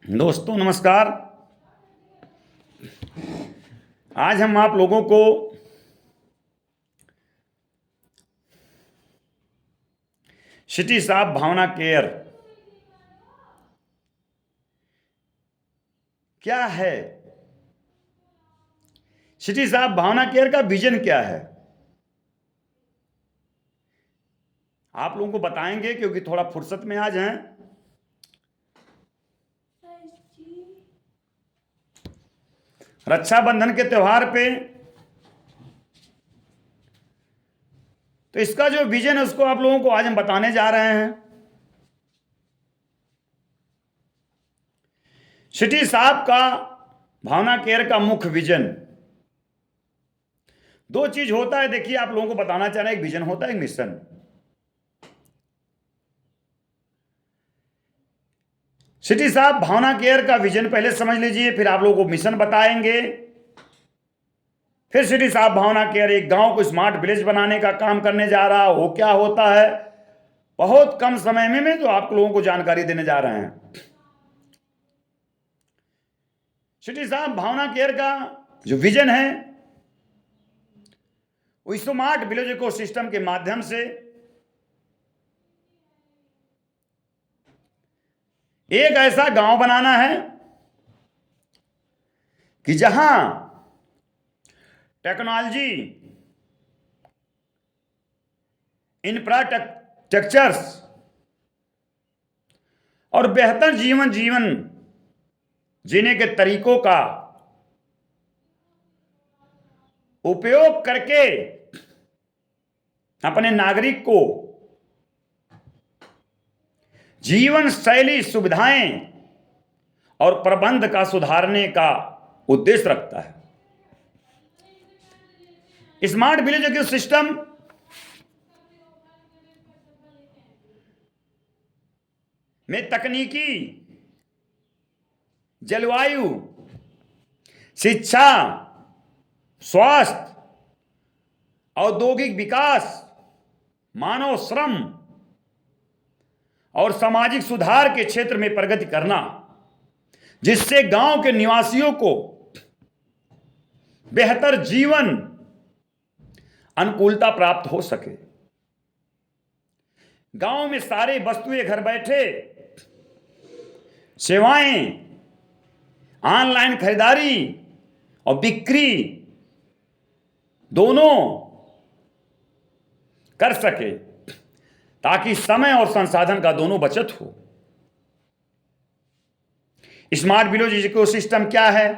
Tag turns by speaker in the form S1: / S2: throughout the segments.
S1: दोस्तों नमस्कार। आज हम आप लोगों को सिटी साफ भावना केयर क्या है, सिटी साफ भावना केयर का विजन क्या है, आप लोगों को बताएंगे क्योंकि थोड़ा फुर्सत में आज हैं। रक्षाबंधन के त्योहार पे तो इसका जो विजन है उसको आप लोगों को आज हम बताने जा रहे हैं। सिटी साफ का भावना केयर का मुख्य विजन दो चीज होता है। देखिए, आप लोगों को बताना चाह रहे हैं, एक विजन होता है, एक मिशन। सिटी साफ भावना केयर का विजन पहले समझ लीजिए, फिर आप लोगों को मिशन बताएंगे। फिर सिटी साफ भावना केयर एक गांव को स्मार्ट विलेज बनाने का काम करने जा रहा है। वो क्या होता है, बहुत कम समय में तो आप लोगों को जानकारी देने जा रहे हैं। सिटी साफ भावना केयर का जो विजन है वो स्मार्ट विलेज इकोसिस्टम के माध्यम से एक ऐसा गांव बनाना है कि जहां टेक्नोलॉजी, इंफ्रास्ट्रक्चर्स और बेहतर जीवन जीने के तरीकों का उपयोग करके अपने नागरिक को जीवन शैली, सुविधाएं और प्रबंध का सुधारने का उद्देश्य रखता है। स्मार्ट विलेज इकोसिस्टम में तकनीकी, जलवायु, शिक्षा, स्वास्थ्य, औद्योगिक विकास, मानव श्रम और सामाजिक सुधार के क्षेत्र में प्रगति करना, जिससे गांव के निवासियों को बेहतर जीवन अनुकूलता प्राप्त हो सके। गांव में सारे वस्तुएं घर बैठे, सेवाएं, ऑनलाइन खरीदारी और बिक्री दोनों कर सके, ताकि समय और संसाधन का दोनों बचत हो। स्मार्ट विलेज इकोसिस्टम क्या है?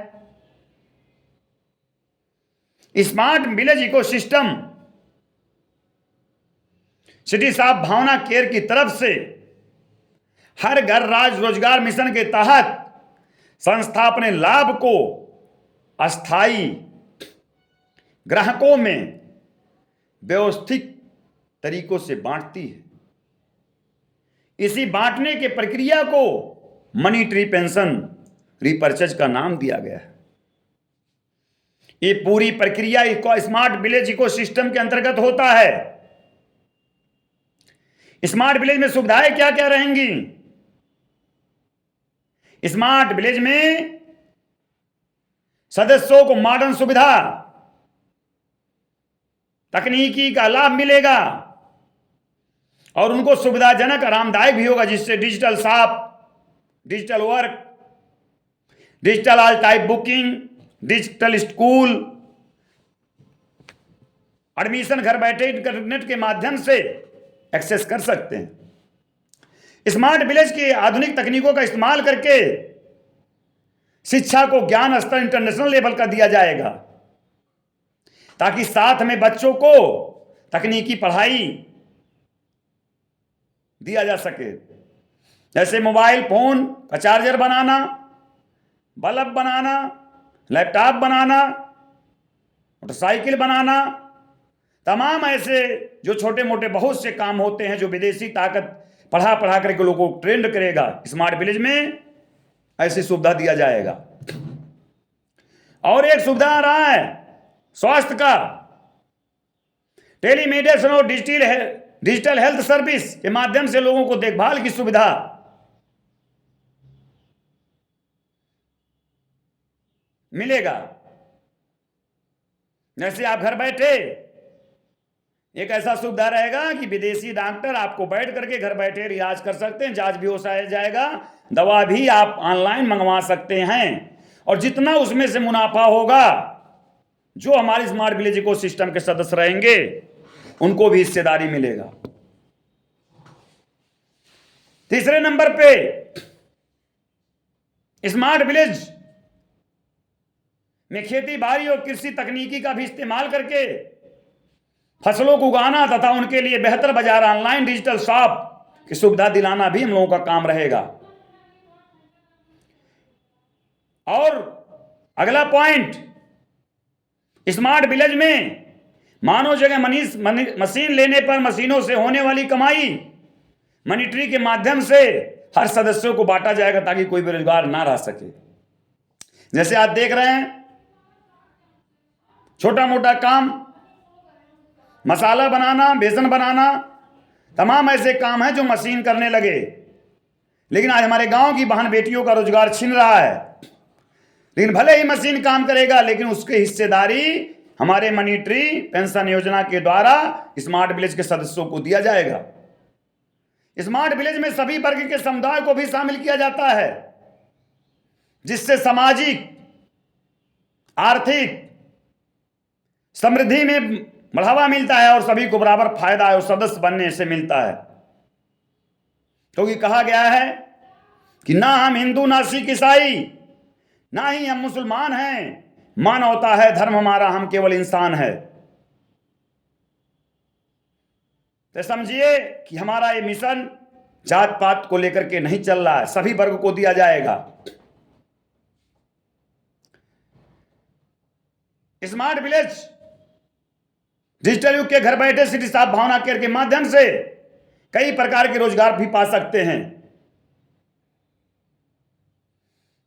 S1: स्मार्ट विलेज इकोसिस्टम सिटी साफ भावना केयर की तरफ से हर घर राज रोजगार मिशन के तहत संस्था अपने लाभ को अस्थायी ग्राहकों में व्यवस्थित तरीकों से बांटती है। इसी बांटने के प्रक्रिया को मनी ट्री पेंशन रिपर्चेज का नाम दिया गया है। ये पूरी प्रक्रिया इसको स्मार्ट विलेज इकोसिस्टम के अंतर्गत होता है। स्मार्ट विलेज में सुविधाएं क्या क्या रहेंगी? स्मार्ट विलेज में सदस्यों को मॉडर्न सुविधा, तकनीकी का लाभ मिलेगा और उनको सुविधाजनक, आरामदायक भी होगा, जिससे digital shop, digital work, digital all type booking, digital school admission घर बैठे इंटरनेट के माध्यम से एक्सेस कर सकते हैं। स्मार्ट विलेज की आधुनिक तकनीकों का इस्तेमाल करके शिक्षा को ज्ञान स्तर इंटरनेशनल लेवल का दिया जाएगा, ताकि साथ में बच्चों को तकनीकी पढ़ाई दिया जा सके। जैसे मोबाइल फोन का चार्जर बनाना, बल्ब बनाना, लैपटॉप बनाना, मोटरसाइकिल बनाना, तमाम ऐसे जो छोटे मोटे बहुत से काम होते हैं जो विदेशी ताकत पढ़ा करके लोगों को ट्रेंड करेगा, स्मार्ट विलेज में ऐसी सुविधा दिया जाएगा। और एक सुविधा आ रहा है स्वास्थ्य का, टेलीमेडिसिन और डिजिटल हेल्थ सर्विस के माध्यम से लोगों को देखभाल की सुविधा मिलेगा। जैसे आप घर बैठे एक ऐसा सुविधा रहेगा कि विदेशी डॉक्टर आपको बैठ करके घर बैठे इलाज कर सकते हैं, जांच भी हो जाएगा, दवा भी आप ऑनलाइन मंगवा सकते हैं, और जितना उसमें से मुनाफा होगा जो हमारे स्मार्ट विलेज इको सिस्टम के सदस्य रहेंगे उनको भी हिस्सेदारी मिलेगा। तीसरे नंबर पे स्मार्ट विलेज में खेती बाड़ी और कृषि तकनीकी का भी इस्तेमाल करके फसलों को उगाना तथा उनके लिए बेहतर बाजार, ऑनलाइन डिजिटल शॉप की सुविधा दिलाना भी हम लोगों का काम रहेगा। और अगला पॉइंट, स्मार्ट विलेज में मानव जगह मशीन लेने पर मशीनों से होने वाली कमाई मॉनिटरी के माध्यम से हर सदस्यों को बांटा जाएगा ताकि कोई बेरोजगार ना रह सके। जैसे आप देख रहे हैं छोटा मोटा काम, मसाला बनाना, बेसन बनाना, तमाम ऐसे काम हैं जो मशीन करने लगे, लेकिन आज हमारे गांव की बहन बेटियों का रोजगार छीन रहा है। लेकिन भले ही मशीन काम करेगा लेकिन उसकी हिस्सेदारी हमारे मॉनिटरी पेंशन योजना के द्वारा स्मार्ट विलेज के सदस्यों को दिया जाएगा। स्मार्ट विलेज में सभी वर्ग के समुदाय को भी शामिल किया जाता है, जिससे सामाजिक आर्थिक समृद्धि में बढ़ावा मिलता है और सभी को बराबर फायदा और सदस्य बनने से मिलता है। क्योंकि कहा गया है कि ना हम हिंदू, ना सिख, ईसाई, ना ही हम मुसलमान हैं, मानवता है धर्म हमारा, हम केवल इंसान है। तो समझिए कि हमारा ये मिशन जात पात को लेकर के नहीं चल रहा है, सभी वर्ग को दिया जाएगा। स्मार्ट विलेज डिजिटल युग के घर बैठे सिटी साफ भावना केयर के माध्यम से कई प्रकार के रोजगार भी पा सकते हैं।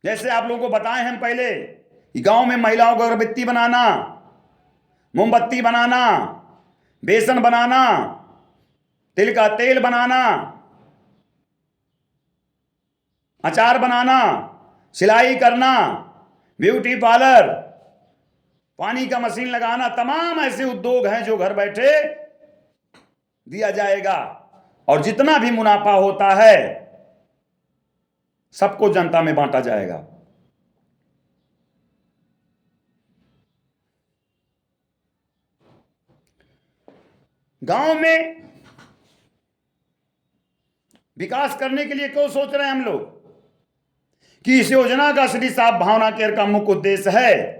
S1: जैसे आप लोगों को बताएं हम पहले कि गांव में महिलाओं को अगरबत्ती बनाना, मोमबत्ती बनाना, बेसन बनाना, तिल का तेल बनाना, अचार बनाना, सिलाई करना, ब्यूटी पार्लर, पानी का मशीन लगाना, तमाम ऐसे उद्योग हैं जो घर बैठे दिया जाएगा। और जितना भी मुनाफा होता है सबको जनता में बांटा जाएगा। गांव में विकास करने के लिए क्यों सोच रहे हैं हम लोग कि इस योजना का सिटी साफ भावना केयर का मुख्य उद्देश्य है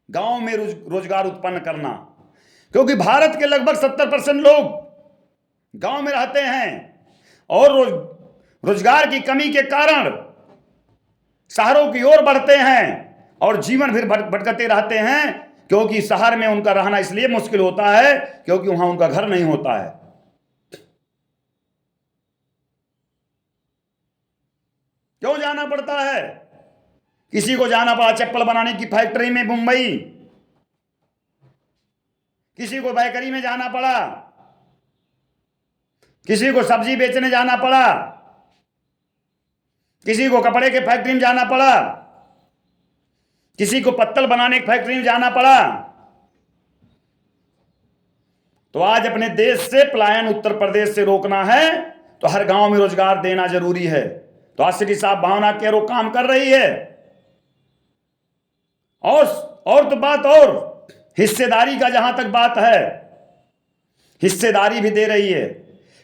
S1: गांव में रोजगार उत्पन्न करना। क्योंकि भारत के लगभग 70% लोग गांव में रहते हैं और रोजगार की कमी के कारण शहरों की ओर बढ़ते हैं और जीवन भर भटकते रहते हैं, क्योंकि शहर में उनका रहना इसलिए मुश्किल होता है क्योंकि वहां उनका घर नहीं होता है। क्यों जाना पड़ता है? किसी को जाना पड़ा चप्पल बनाने की फैक्ट्री में मुंबई, किसी को बेकरी में जाना पड़ा, किसी को सब्जी बेचने जाना पड़ा, किसी को कपड़े के फैक्ट्री में जाना पड़ा, किसी को पत्तल बनाने की फैक्ट्री में जाना पड़ा। तो आज अपने देश से पलायन उत्तर प्रदेश से रोकना है तो हर गांव में रोजगार देना जरूरी है। तो आज सिटी साफ भावना केयर वो काम कर रही है। और तो बात और हिस्सेदारी का जहां तक बात है, हिस्सेदारी भी दे रही है।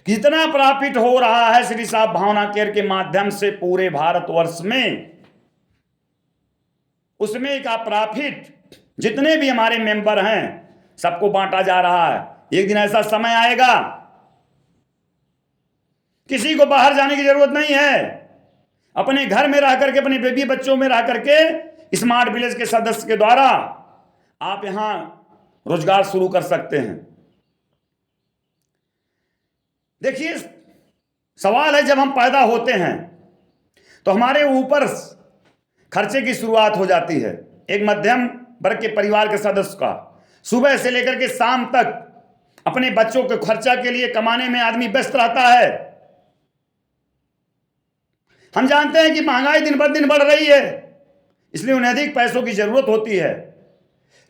S1: कितना प्रॉफिट हो रहा है सिटी साफ भावना केयर के माध्यम से पूरे भारतवर्ष में, उसमें का प्रॉफिट जितने भी हमारे मेंबर हैं सबको बांटा जा रहा है। एक दिन ऐसा समय आएगा किसी को बाहर जाने की जरूरत नहीं है, अपने घर में रह करके, अपने बेबी बच्चों में रह करके स्मार्ट विलेज के सदस्य के द्वारा आप यहां रोजगार शुरू कर सकते हैं। देखिए सवाल है, जब हम पैदा होते हैं तो हमारे ऊपर खर्चे की शुरुआत हो जाती है। एक मध्यम वर्ग के परिवार के सदस्य का सुबह से लेकर के शाम तक अपने बच्चों के खर्चा के लिए कमाने में आदमी व्यस्त रहता है। हम जानते हैं कि महंगाई दिन ब दिन बढ़ रही है, इसलिए उन्हें अधिक पैसों की जरूरत होती है,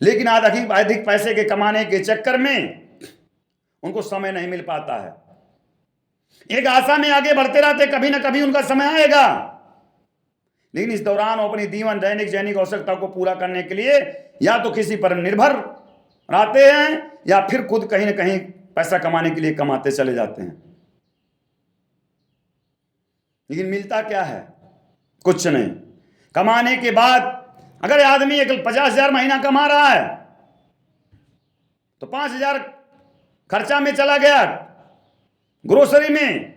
S1: लेकिन आज अधिक पैसे के कमाने के चक्कर में उनको समय नहीं मिल पाता है। एक आशा में आगे बढ़ते रहते, कभी ना कभी उनका समय आएगा, लेकिन इस दौरान वो अपनी दैनिक आवश्यकता को पूरा करने के लिए या तो किसी पर निर्भर रहते हैं या फिर खुद कहीं ना कहीं पैसा कमाने के लिए कमाते चले जाते हैं। लेकिन मिलता क्या है? कुछ नहीं। कमाने के बाद अगर आदमी एक 50,000 महीना कमा रहा है तो 5,000 खर्चा में चला गया, ग्रोसरी में,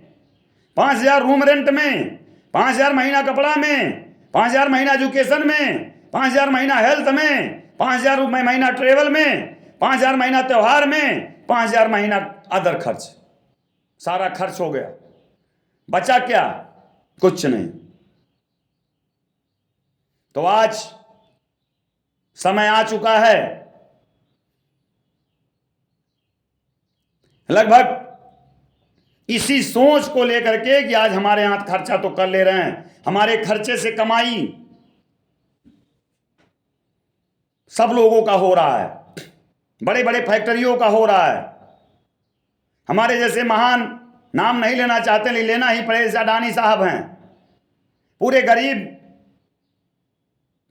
S1: 5,000 रूम रेंट में, 5,000 महीना कपड़ा में, 5,000 महीना एजुकेशन में, 5,000 महीना हेल्थ में, 5,000 महीना ट्रेवल में, 5,000 महीना त्योहार में, 5,000 महीना अदर खर्च। सारा खर्च हो गया, बचा क्या? कुछ नहीं। तो आज समय आ चुका है, लगभग इसी सोच को लेकर के कि आज हमारे यहां खर्चा तो कर ले रहे हैं, हमारे खर्चे से कमाई सब लोगों का हो रहा है, बड़े बड़े फैक्ट्रियों का हो रहा है। हमारे जैसे महान, नाम नहीं लेना चाहते लेकिन लेना ही पड़े, जैसे अडानी साहब हैं, पूरे गरीब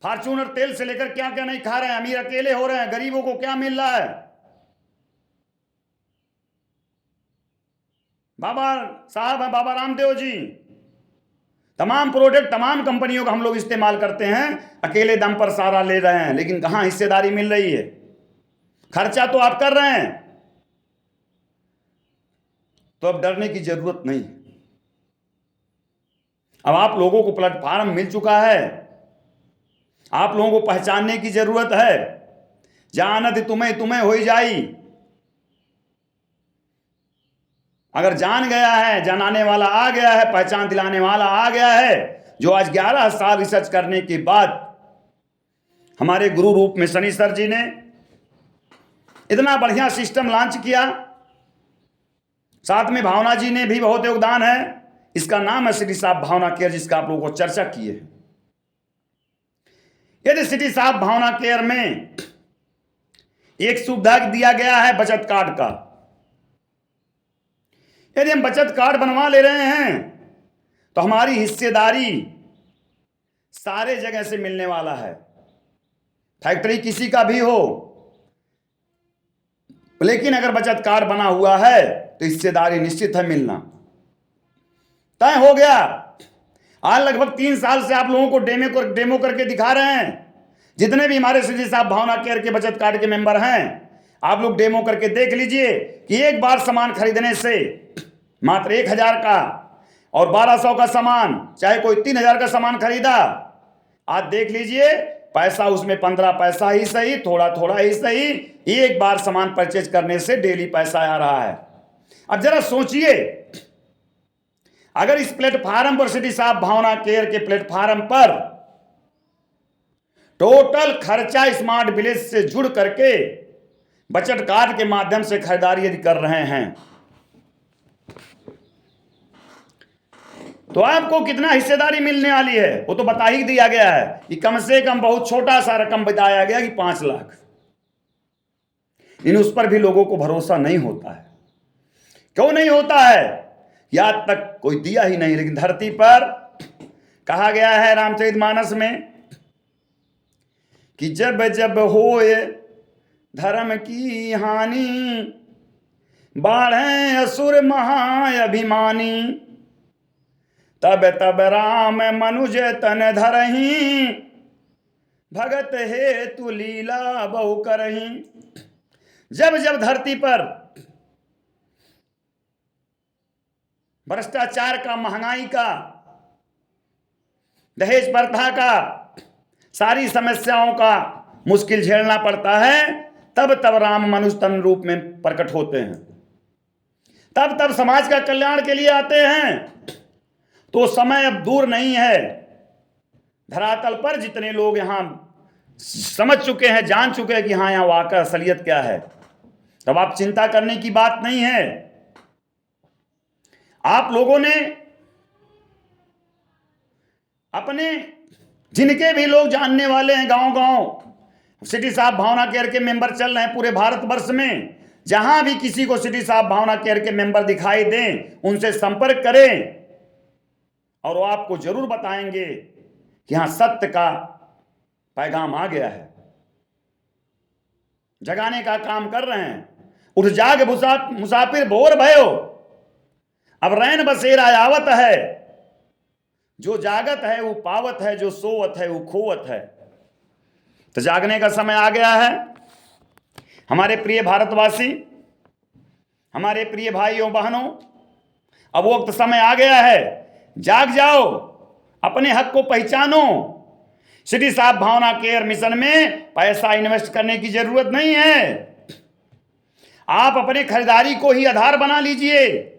S1: फॉर्च्यूनर तेल से लेकर क्या क्या नहीं खा रहे हैं, अमीर अकेले हो रहे हैं, गरीबों को क्या मिल रहा है? बाबा साहब हैं, बाबा रामदेव जी, तमाम प्रोडक्ट तमाम कंपनियों का हम लोग इस्तेमाल करते हैं, अकेले दम पर सारा ले रहे हैं, लेकिन कहां हिस्सेदारी मिल रही है? खर्चा तो आप कर रहे हैं, तो अब डरने की जरूरत नहीं। अब आप लोगों को प्लेटफॉर्म मिल चुका है, आप लोगों को पहचानने की जरूरत है। जानत तुम्हें तुम्हें हो जाई, अगर जान गया है, जनाने वाला आ गया है, पहचान दिलाने वाला आ गया है, जो आज 11 साल रिसर्च करने के बाद हमारे गुरु रूप में शनि सर जी ने इतना बढ़िया सिस्टम लॉन्च किया, साथ में भावना जी ने भी बहुत योगदान है। इसका नाम है सिटी साहब भावना केयर, जिसका आप लोगों को चर्चा किए है। यदि सिटी साहब भावना केयर में एक सुविधा दिया गया है बचत कार्ड का, यदि हम बचत कार्ड बनवा ले रहे हैं तो हमारी हिस्सेदारी सारे जगह से मिलने वाला है। फैक्ट्री किसी का भी हो, लेकिन अगर बचत कार्ड बना हुआ है तो हिस्सेदारी निश्चित है मिलना, तय हो गया। आज लगभग 3 साल से आप लोगों को डेमो करके दिखा रहे हैं। जितने भी हमारे सिटी साहब भावना केयर के बचत कार्ड के मेंबर हैं, आप लोग डेमो करके देख लीजिए कि एक बार सामान खरीदने से मात्र 1,000 का और 1,200 का सामान, चाहे कोई 3,000 का सामान खरीदा, आज देख लीजिए पैसा उसमें 15 पैसा ही सही, थोड़ा थोड़ा ही सही, एक बार सामान परचेज करने से डेली पैसा आ रहा है। अब जरा सोचिए, अगर इस प्लेटफार्म पर सिटी साहब भावना केयर के प्लेटफार्म पर टोटल खर्चा स्मार्ट विलेज से जुड़ करके बचत कार्ड के माध्यम से खरीदारी यदि कर रहे हैं तो आपको कितना हिस्सेदारी मिलने वाली है वो तो बता ही दिया गया है कि कम से कम बहुत छोटा सा रकम बताया गया कि 5 लाख। इन उस पर भी लोगों को भरोसा नहीं होता है। क्यों नहीं होता है? आज तक कोई दिया ही नहीं। लेकिन धरती पर कहा गया है रामचरितमानस में कि जब जब होए धर्म की हानि, बाढ़े असुर महाअभिमानी, तब तब राम मनुज तन धरही, भगत हेतु लीला बहु करही। जब जब धरती पर भ्रष्टाचार का, महंगाई का, दहेज प्रथा का, सारी समस्याओं का मुश्किल झेलना पड़ता है, तब तब राम मनुष्य तन रूप में प्रकट होते हैं, तब तब समाज का कल्याण के लिए आते हैं। तो समय अब दूर नहीं है। धरातल पर जितने लोग यहां समझ चुके हैं, जान चुके हैं कि हाँ यहां वाकई असलियत क्या है, तब आप चिंता करने की बात नहीं है। आप लोगों ने अपने जिनके भी लोग जानने वाले हैं, गांव गांव सिटी साफ भावना केयर के मेंबर चल रहे हैं पूरे भारतवर्ष में। जहां भी किसी को सिटी साफ भावना केयर के मेंबर दिखाई दें, उनसे संपर्क करें और वो आपको जरूर बताएंगे कि हां, सत्य का पैगाम आ गया है। जगाने का काम कर रहे हैं। उठ जाग मुसाफिर भोर भयो, अब रैन बसेरा आवत है। जो जागत है वो पावत है, जो सोवत है वो खोवत है। तो जागने का समय आ गया है। हमारे प्रिय भारतवासी, हमारे प्रिय भाइयों बहनों, अब वक्त समय आ गया है। जाग जाओ, अपने हक को पहचानो। सिटी साफ भावना केयर मिशन में पैसा इन्वेस्ट करने की जरूरत नहीं है। आप अपने खरीदारी को ही आधार बना लीजिए,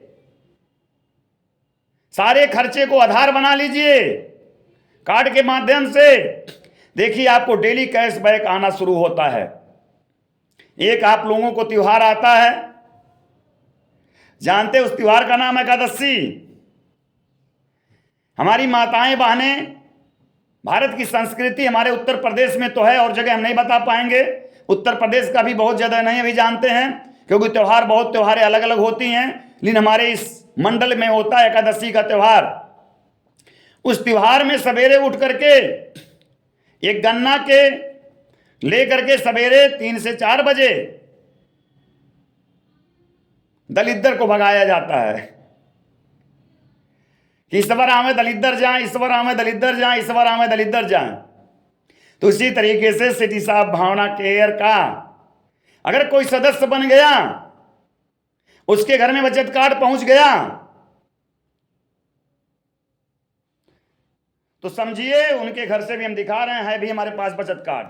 S1: सारे खर्चे को आधार बना लीजिए कार्ड के माध्यम से। देखिए, आपको डेली कैशबैक आना शुरू होता है। एक आप लोगों को त्योहार आता है, जानते उस त्योहार का नाम है एकादशी। हमारी माताएं बहनें, भारत की संस्कृति हमारे उत्तर प्रदेश में तो है, और जगह हम नहीं बता पाएंगे। उत्तर प्रदेश का भी बहुत ज्यादा नहीं अभी जानते हैं, क्योंकि त्योहार बहुत त्योहारें अलग अलग होती हैं। लेकिन हमारे इस मंडल में होता है एकादशी का त्योहार। उस त्योहार में सवेरे उठ करके एक गन्ना के लेकर के सवेरे 3 से 4 बजे दलिद्दर को भगाया जाता है कि ईश्वर आमे दलिद्दर जाएं, ईश्वर आमे दलिद्दर जाएं, ईश्वर आमे दलिद्दर जाएं। तो इसी तरीके से सिटी साफ भावना केयर का अगर कोई सदस्य बन गया, उसके घर में बचत कार्ड पहुंच गया, तो समझिए उनके घर से भी हम दिखा रहे हैं भी हमारे पास बचत कार्ड।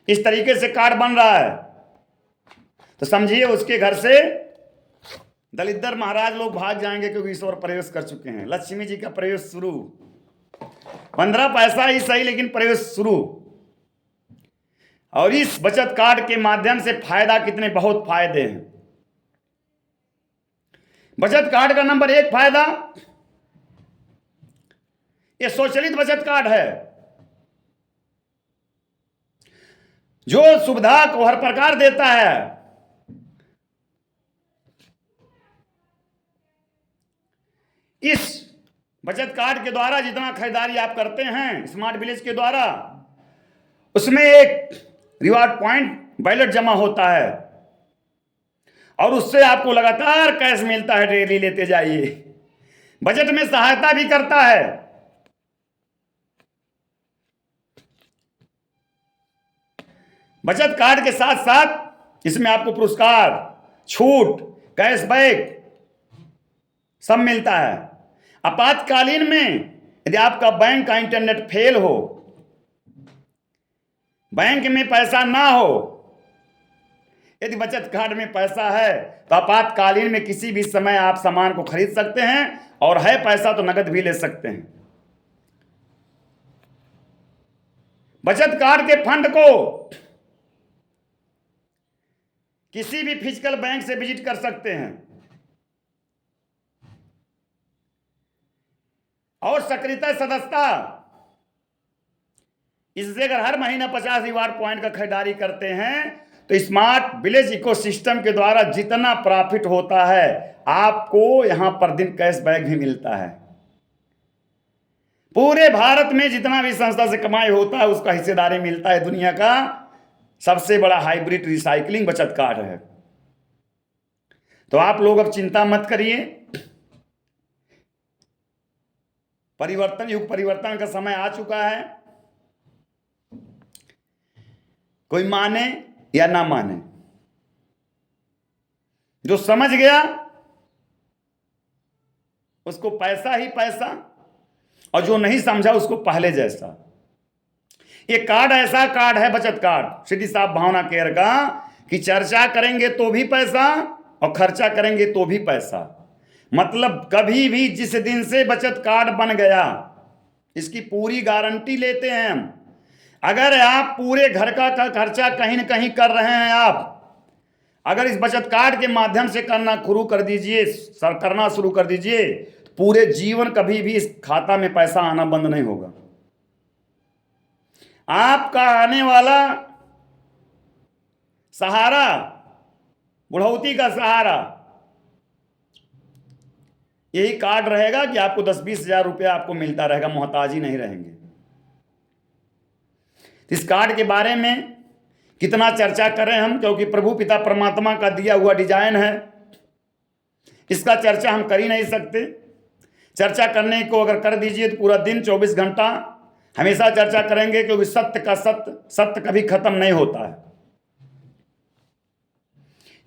S1: इस तरीके से कार्ड बन रहा है, तो समझिए उसके घर से दलिद्दर महाराज लोग भाग जाएंगे, क्योंकि ईश्वर प्रवेश कर चुके हैं। लक्ष्मी जी का प्रवेश शुरू, 15 पैसा ही सही, लेकिन प्रवेश शुरू। और इस बचत कार्ड के माध्यम से फायदा कितने, बहुत फायदे हैं। बचत कार्ड का नंबर 1 फायदा, यह स्वचालित बचत कार्ड है, जो सुविधा को हर प्रकार देता है। इस बचत कार्ड के द्वारा जितना खरीदारी आप करते हैं स्मार्ट विलेज के द्वारा, उसमें एक रिवार्ड पॉइंट वैलेट जमा होता है, और उससे आपको लगातार कैश मिलता है। डेली लेते जाइए। बजट में सहायता भी करता है। बचत कार्ड के साथ साथ इसमें आपको पुरस्कार, छूट, कैशबैक सब मिलता है। आपातकालीन में यदि आपका बैंक का इंटरनेट फेल हो, बैंक में पैसा ना हो, यदि बचत कार्ड में पैसा है, तो आपातकालीन में किसी भी समय आप सामान को खरीद सकते हैं, और है पैसा तो नगद भी ले सकते हैं। बचत कार्ड के फंड को किसी भी फिजिकल बैंक से विजिट कर सकते हैं, और सक्रियता सदस्यता, इससे अगर हर महीना 50 रिवार्ड पॉइंट का खरीदारी करते हैं, तो स्मार्ट विलेज इकोसिस्टम के द्वारा जितना प्रॉफिट होता है, आपको यहां पर दिन कैशबैक भी मिलता है। पूरे भारत में जितना भी संस्था से कमाई होता है, उसका हिस्सेदारी मिलता है। दुनिया का सबसे बड़ा हाइब्रिड रिसाइकलिंग बचत कार्ड है। तो आप लोग अब चिंता मत करिए। परिवर्तन युग, परिवर्तन का समय आ चुका है। कोई माने या ना माने, जो समझ गया उसको पैसा ही पैसा, और जो नहीं समझा उसको पहले जैसा। ये कार्ड ऐसा कार्ड है, बचत कार्ड सिटी साफ भावना केयर का, कि चर्चा करेंगे तो भी पैसा और खर्चा करेंगे तो भी पैसा। मतलब कभी भी जिस दिन से बचत कार्ड बन गया, इसकी पूरी गारंटी लेते हैं हम। अगर आप पूरे घर का खर्चा कहीं न कहीं कर रहे हैं, आप अगर इस बचत कार्ड के माध्यम से करना शुरू कर दीजिए, पूरे जीवन कभी भी इस खाता में पैसा आना बंद नहीं होगा। आपका आने वाला सहारा, बुढ़ौती का सहारा, यही कार्ड रहेगा कि आपको 10-20 हजार रुपया आपको मिलता रहेगा, मोहताज ही नहीं रहेंगे। इस कार्ड के बारे में कितना चर्चा करें हम, क्योंकि प्रभु पिता परमात्मा का दिया हुआ डिजाइन है, इसका चर्चा हम कर ही नहीं सकते। चर्चा करने को अगर कर दीजिए तो पूरा दिन 24 घंटा हमेशा चर्चा करेंगे, क्योंकि सत्य का सत्य कभी खत्म नहीं होता है।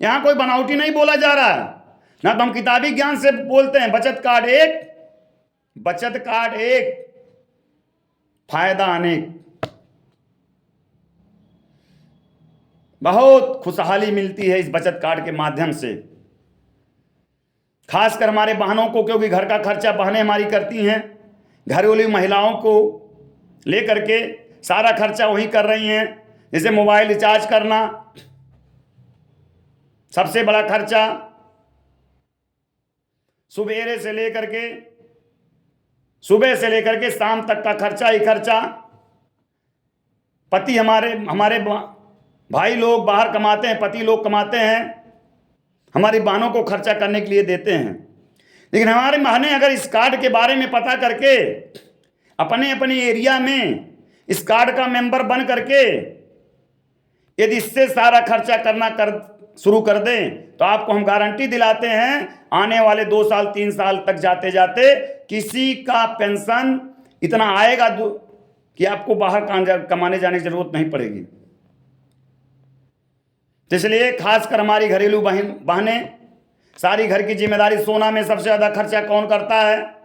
S1: यहां कोई बनावटी नहीं बोला जा रहा है, ना तो हम किताबी ज्ञान से बोलते हैं। बचत कार्ड एक, फायदा अनेक। बहुत खुशहाली मिलती है इस बचत कार्ड के माध्यम से, खासकर हमारे बहनों को, क्योंकि घर का खर्चा बहनें हमारी करती हैं। घरेलू महिलाओं को लेकर के सारा खर्चा वही कर रही हैं। जैसे मोबाइल रिचार्ज करना सबसे बड़ा खर्चा, सुबह से लेकर के शाम तक का खर्चा ही खर्चा। पति हमारे भाई लोग बाहर कमाते हैं, पति लोग कमाते हैं, हमारी बहनों को खर्चा करने के लिए देते हैं। लेकिन हमारे बहनें अगर इस कार्ड के बारे में पता करके अपने अपने एरिया में इस कार्ड का मेंबर बन करके यदि इससे सारा खर्चा करना शुरू कर दें, तो आपको हम गारंटी दिलाते हैं आने वाले 2 साल 3 साल तक जाते जाते किसी का पेंशन इतना आएगा कि आपको बाहर कमाने जाने की जरूरत नहीं पड़ेगी। तो इसलिए खासकर हमारी घरेलू बहनें, सारी घर की जिम्मेदारी, सोना में सबसे ज्यादा खर्चा कौन करता है?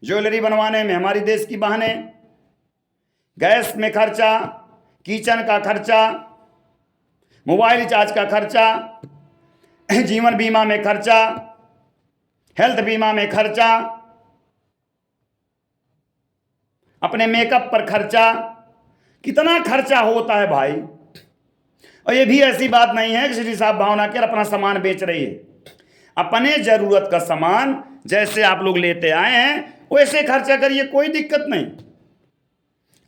S1: ज्वेलरी बनवाने में हमारी देश की बहनें, गैस में खर्चा, किचन का खर्चा, मोबाइल रिचार्ज का खर्चा, जीवन बीमा में खर्चा, हेल्थ बीमा में खर्चा, अपने मेकअप पर खर्चा, कितना खर्चा होता है भाई। और ये भी ऐसी बात नहीं है कि श्री साहब भावना के अपना सामान बेच रही है। अपने जरूरत का सामान जैसे आप लोग लेते आए हैं वैसे खर्चा करिए, कोई दिक्कत नहीं।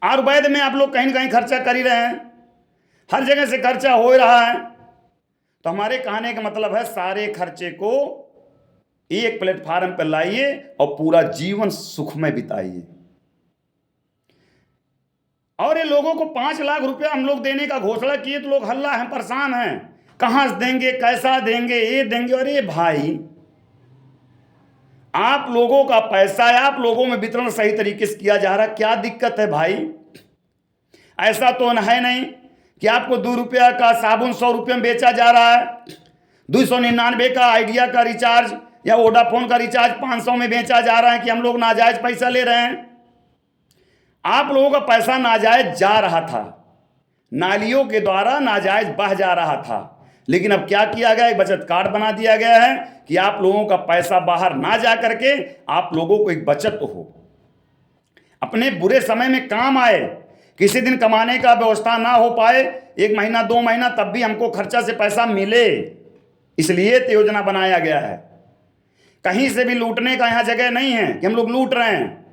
S1: आयुर्वेद में आप लोग कहीं न कहीं खर्चा कर ही रहे हैं, हर जगह से खर्चा हो ही रहा है। तो हमारे कहने का मतलब है सारे खर्चे को एक प्लेटफार्म पर लाइए और पूरा जीवन सुख में बिताइए। और ये लोगों को 5 लाख रुपया हम लोग देने का घोषणा किए तो लोग हल्ला है, परेशान हैं, कहां से देंगे, कैसा देंगे, ये देंगे। अरे भाई, आप लोगों का पैसा है, आप लोगों में वितरण सही तरीके से किया जा रहा है, क्या दिक्कत है भाई? ऐसा तो है नहीं कि आपको 2 रुपया का साबुन 100 रुपये में बेचा जा रहा है, 299 का आइडिया का रिचार्ज या वोडाफोन का रिचार्ज 500 में बेचा जा रहा है कि हम लोग नाजायज पैसा ले रहे हैं। आप लोगों का पैसा नाजायज जा रहा था, नालियों के द्वारा नाजायज बह जा रहा था। लेकिन अब क्या किया गया, एक बचत कार्ड बना दिया गया है कि आप लोगों का पैसा बाहर ना जा करके आप लोगों को एक बचत हो, अपने बुरे समय में काम आए। किसी दिन कमाने का व्यवस्था ना हो पाए, 1 महीना 2 महीना, तब भी हमको खर्चा से पैसा मिले, इसलिए तो योजना बनाया गया है। कहीं से भी लूटने का यहां जगह नहीं है कि हम लोग लूट रहे हैं।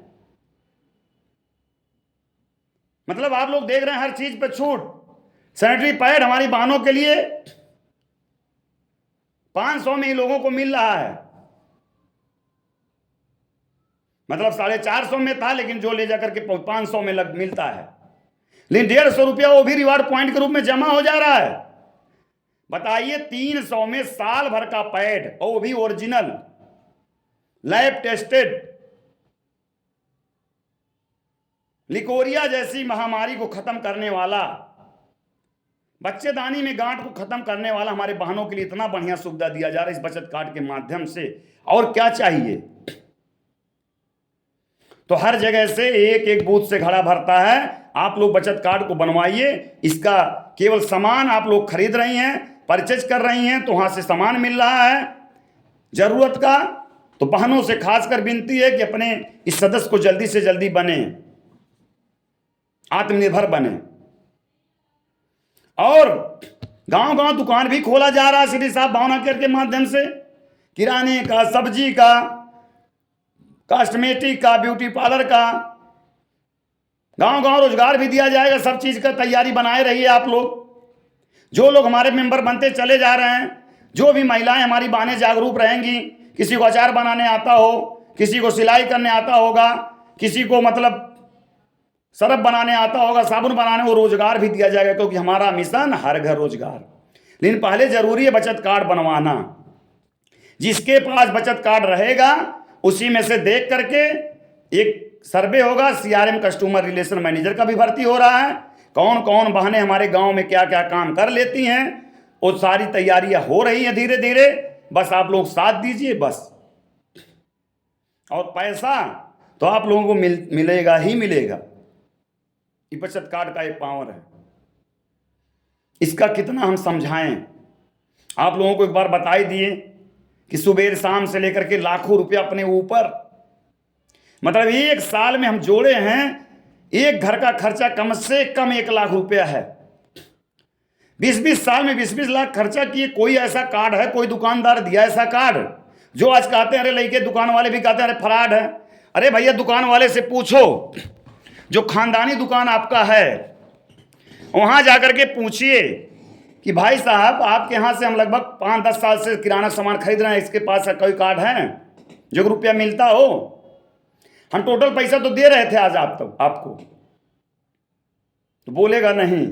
S1: मतलब आप लोग देख रहे हैं हर चीज पे छूट। सैनिटरी पैड हमारी बहनों के लिए 500 में ही लोगों को मिल रहा है, मतलब 450 में था, लेकिन जो ले जाकर के 500 में मिलता है। लेकिन 150 रुपया वो भी रिवार्ड पॉइंट के रूप में जमा हो जा रहा है। बताइए, 300 में साल भर का पैड, और वो भी ओरिजिनल लैब टेस्टेड। लिकोरिया जैसी महामारी को खत्म करने वाला, बच्चेदानी में गांठ को खत्म करने वाला हमारे बहनों के लिए इतना बढ़िया सुविधा दिया जा रहा है इस बचत कार्ड के माध्यम से। और क्या चाहिए? तो हर जगह से एक एक बूथ से घड़ा भरता है। आप लोग बचत कार्ड को बनवाइए। इसका केवल सामान आप लोग खरीद रही हैं, परचेज कर रही हैं, तो वहां से सामान मिल रहा है जरूरत का। तो बहनों से खासकर विनती है कि अपने इस सदस्य को जल्दी से जल्दी बने, आत्मनिर्भर बने। और गांव गांव दुकान भी खोला जा रहा है श्री साहब भावना केयर के माध्यम से, किराने का, सब्जी का, कॉस्मेटिक का, ब्यूटी पार्लर का, गांव गांव रोजगार भी दिया जाएगा। सब चीज का तैयारी बनाए रहिए आप लोग। जो लोग हमारे मेंबर बनते चले जा रहे हैं, जो भी महिलाएं हमारी बहनें जागरूक रहेंगी, किसी को अचार बनाने आता हो, किसी को सिलाई करने आता होगा, किसी को मतलब सरफ बनाने आता होगा, साबुन बनाने, वो रोजगार भी दिया जाएगा, क्योंकि हमारा मिशन हर घर रोजगार। लेकिन पहले जरूरी है बचत कार्ड बनवाना। जिसके पास बचत कार्ड रहेगा उसी में से देख करके एक सर्वे होगा। सीआरएम कस्टमर रिलेशन मैनेजर का भी भर्ती हो रहा है। कौन कौन बहनें हमारे गांव में क्या क्या काम कर लेती हैं, वो सारी तैयारियां हो रही हैं धीरे धीरे। बस आप लोग साथ दीजिए बस। और पैसा तो आप लोगों को मिलेगा ही मिलेगा। ये बचत कार्ड का एक पावर है। इसका कितना हम समझाएं। आप लोगों को एक बार बता ही दिए कि सुबह शाम से लेकर के लाखों रुपया अपने ऊपर, मतलब एक साल में हम जोड़े हैं, एक घर का खर्चा कम से कम 1 लाख रुपया है। 20-20 साल में 20-20 लाख खर्चा किए। कोई ऐसा कार्ड है, कोई दुकानदार दिया ऐसा कार्ड? जो आज कहते हैं अरे लड़के, दुकान वाले भी कहते हैं अरे फ्रॉड है। अरे भैया, दुकान वाले से पूछो, जो खानदानी दुकान आपका है वहां जाकर के पूछिए कि भाई साहब, आपके यहां से हम लगभग 5-10 साल से किराना सामान खरीद रहे हैं, इसके पास कोई कार्ड है जो रुपया मिलता हो? हम टोटल पैसा तो दे रहे थे आज आपको, तो बोलेगा नहीं।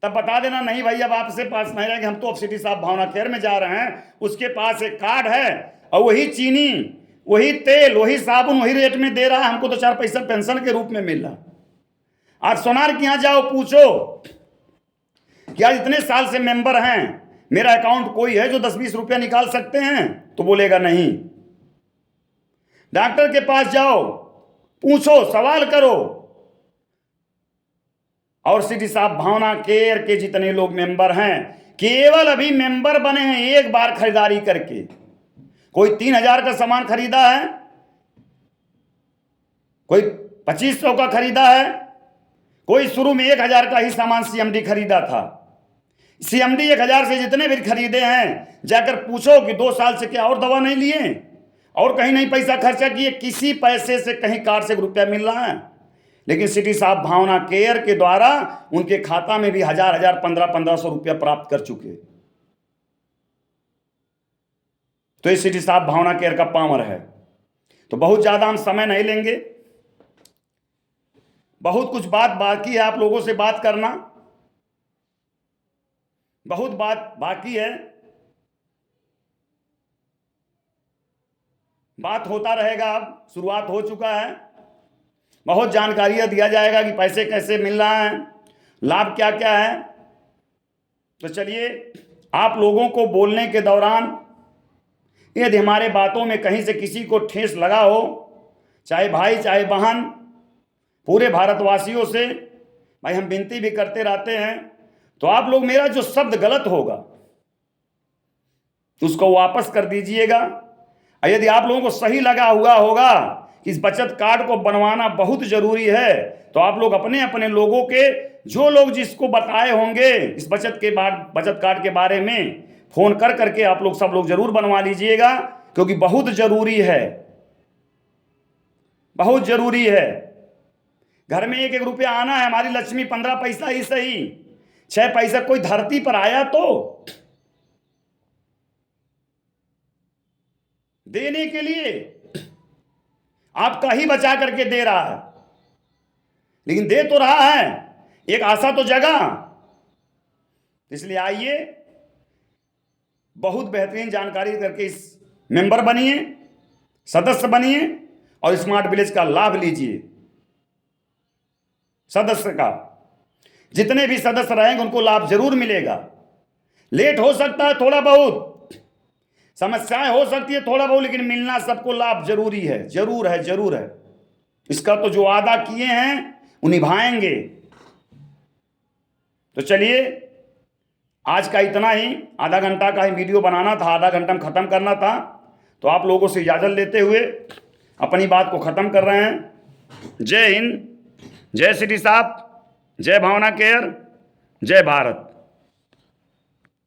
S1: तब बता देना नहीं भाई, अब आपसे पास नहीं रहेंगे, हम तो अब सिटी साहब भावना केयर में जा रहे हैं, उसके पास एक कार्ड है और वही चीनी, वही तेल, वही साबुन वही रेट में दे रहा है, हमको तो 4 पैसा पेंशन के रूप में मिल रहा। आज सोनार के यहां जाओ, पूछो कि आज इतने साल से मेंबर हैं, मेरा अकाउंट कोई है जो 10-20 रुपया निकाल सकते हैं? तो बोलेगा नहीं। डॉक्टर के पास जाओ, पूछो, सवाल करो। और सिटी साहब भावना केयर के जितने लोग मेंबर हैं, केवल अभी मेंबर बने हैं एक बार खरीदारी करके। कोई 3,000 का सामान खरीदा है, कोई 2500 का खरीदा है, कोई शुरू में 1,000 का ही सामान सीएमडी खरीदा था। सीएमडी 1,000 से जितने भी खरीदे हैं, जाकर पूछो कि 2 साल से क्या और दवा नहीं लिए और कहीं नहीं पैसा खर्चा किए, किसी पैसे से कहीं कार्ड से रुपया मिल रहा है? लेकिन सिटी साहब भावना केयर के द्वारा उनके खाता में भी 1,000, 1,500 रुपया प्राप्त कर चुके। तो ये सिटी साहब भावना केयर का पावर है। तो बहुत ज्यादा हम समय नहीं लेंगे, बहुत कुछ बात बाकी है आप लोगों से बात करना, बहुत बात बाकी है। बात होता रहेगा, अब शुरुआत हो चुका है। बहुत जानकारियां दिया जाएगा कि पैसे कैसे मिल रहा है, लाभ क्या क्या है। तो चलिए, आप लोगों को बोलने के दौरान यदि हमारे बातों में कहीं से किसी को ठेस लगा हो, चाहे भाई चाहे बहन, पूरे भारतवासियों से भाई हम विनती भी करते रहते हैं, तो आप लोग मेरा जो शब्द गलत होगा उसको वापस कर दीजिएगा। यदि आप लोगों को सही लगा हुआ होगा कि इस बचत कार्ड को बनवाना बहुत जरूरी है, तो आप लोग अपने अपने लोगों के, जो लोग जिसको बताए होंगे इस बचत कार्ड के बारे में, फोन कर करके आप लोग सब लोग जरूर बनवा लीजिएगा, क्योंकि बहुत जरूरी है, बहुत जरूरी है। घर में 1-1 रुपया आना है, हमारी लक्ष्मी 15 पैसा ही सही, 6 पैसा कोई धरती पर आया तो देने के लिए आपका ही बचा करके दे रहा है, लेकिन दे तो रहा है, एक आशा तो जगा। इसलिए आइए, बहुत बेहतरीन जानकारी करके इस मेंबर बनिए, सदस्य बनिए और स्मार्ट विलेज का लाभ लीजिए। सदस्य का जितने भी सदस्य रहेंगे उनको लाभ जरूर मिलेगा। लेट हो सकता है, थोड़ा बहुत समस्याएं हो सकती है थोड़ा बहुत, लेकिन मिलना सबको लाभ जरूरी है, जरूर है, जरूर है। इसका तो जो वादा किए हैं वो निभाएंगे। तो चलिए, आज का इतना ही, आधा घंटा का ही वीडियो बनाना था, आधा घंटा में खत्म करना था, तो आप लोगों से इजाजत लेते हुए अपनी बात को खत्म कर रहे हैं। जय हिंद, जय सिटी साहब, जय भावना केयर, जय भारत।